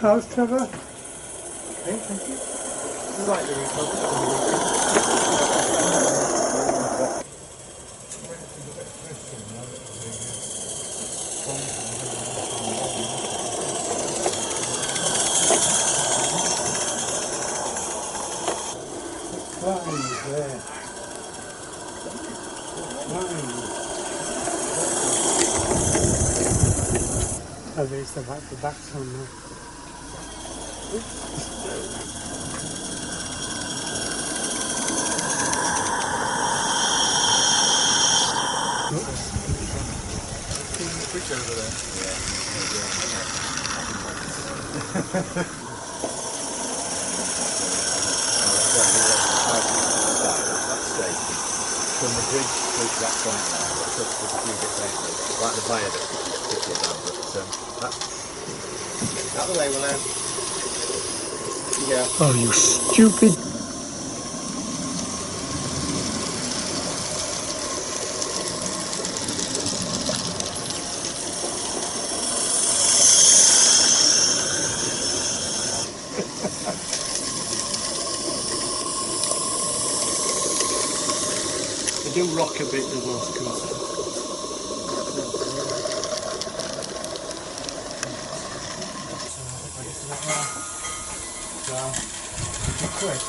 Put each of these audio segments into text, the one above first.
How's Trevor? Okay, thank you. Slightly recovered. Fine there. Fine. Oh, there's the back's on now. Switch over there. From the bridge through to that point there, there's a few bits like the viaduct, down, but that's out the way, Willow. Yeah. Oh, you stupid. They do rock a bit, the North Coast. Quick.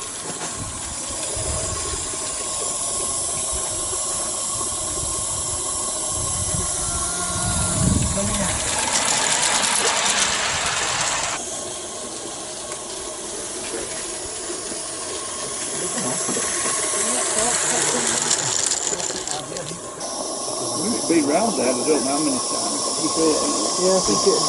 It's been round there, I don't know how many times. Yeah, I think it's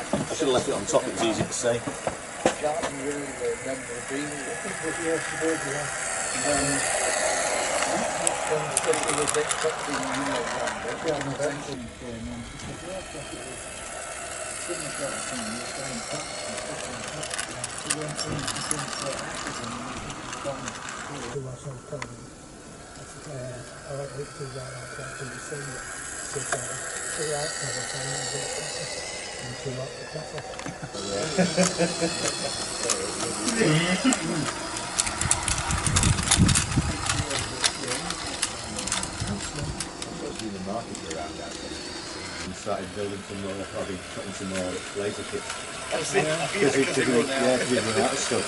I should have left it on top, it was easy to see. And started building some more, probably putting some more laser kits. Because it didn't, run out of stuff,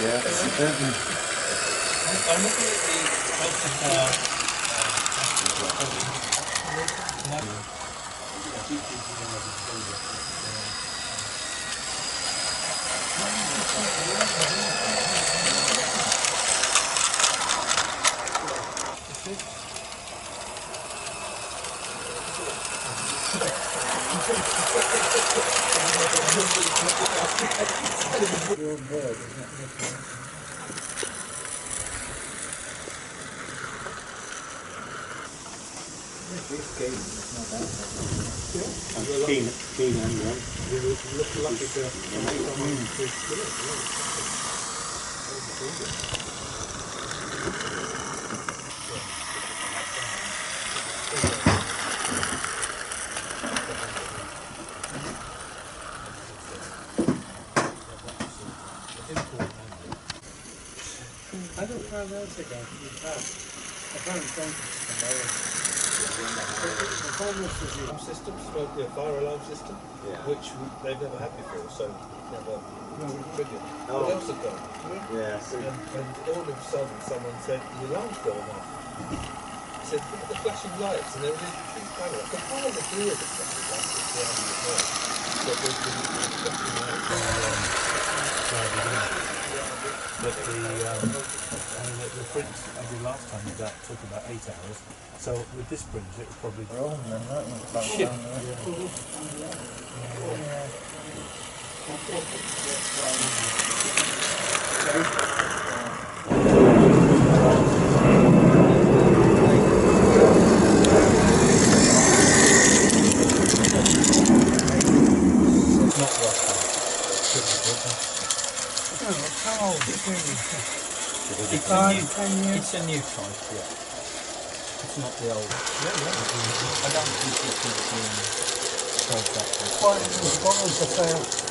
I'm looking at the Keen and run. I don't know how else they go. I found the homeless system, smoke the fire alarm system, which they've never had before, so never brilliant. What else have done? Yeah. And all of a sudden someone said, the alarm's going off. He said, look at the flashing lights, and there was this big panel. I could hardly hear the flashing lights at the end of the night. But there's been flashing lights. But the fridge I did last time that took about 8 hours. So with this fridge, it would probably. Shit. How old is it? It's a new type, yeah. It's not the old. I don't think it is that. What was the first?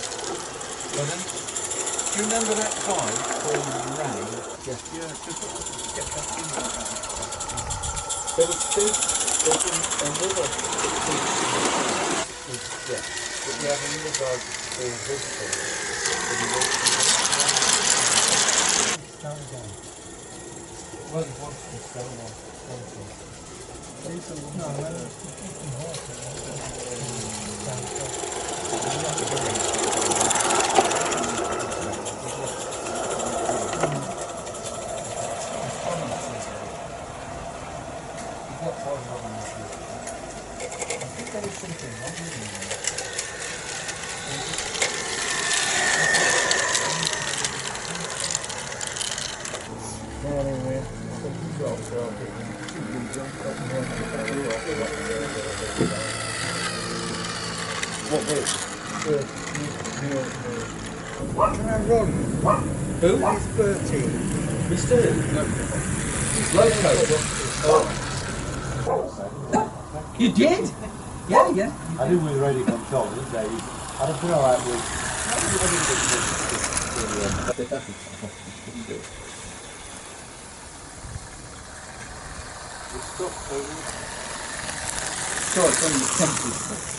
Pardon? Do you remember that guy called Ray? Yeah. Get that in there. There was two. There was another. Yeah. But we have another guy called Victor. Start again. Well, he wants to sell one. No, What bird? Can I run? Who? It's Bertie. Mr. Loco. You did? Yeah. I think we were ready control, didn't they? I don't know how it was. Sure, it's only temporary.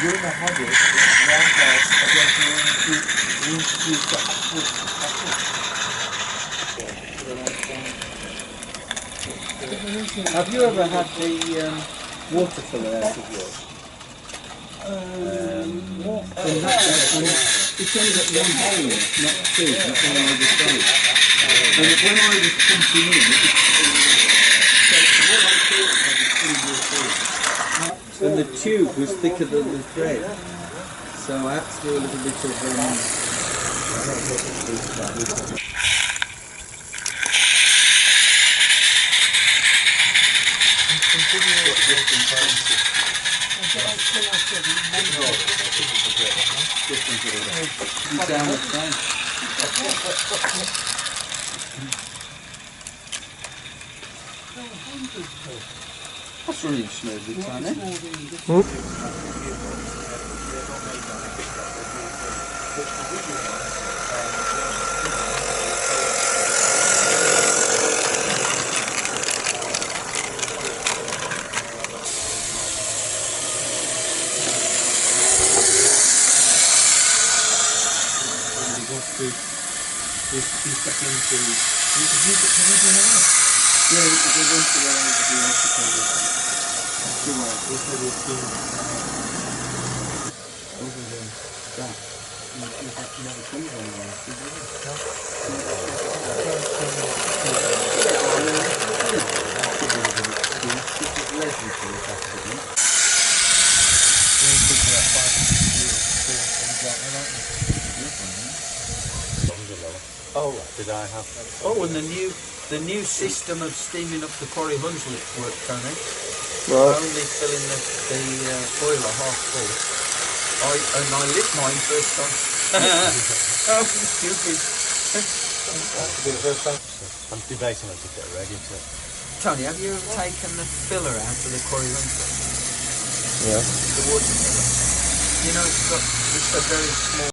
During the holiday, round house, I guess we got Have you ever had the water filler out of yours? It's only got one hole in it, not two. That's all I was saying. And when I was pumping in, and the tube was thicker than the thread, so I had to do a little bit of down the front. That's running smoothly, Tony. Oh, did I have? Oh, and the new system of steaming up the Quarry Hunslet work, Tony. Only filling the boiler half full. I lit mine first time. Oh, stupid. I'm debating on to get ready to. Tony, have you taken the filler out of the Quarry Hunslet? Yeah. The water filler. You know, it's a very small.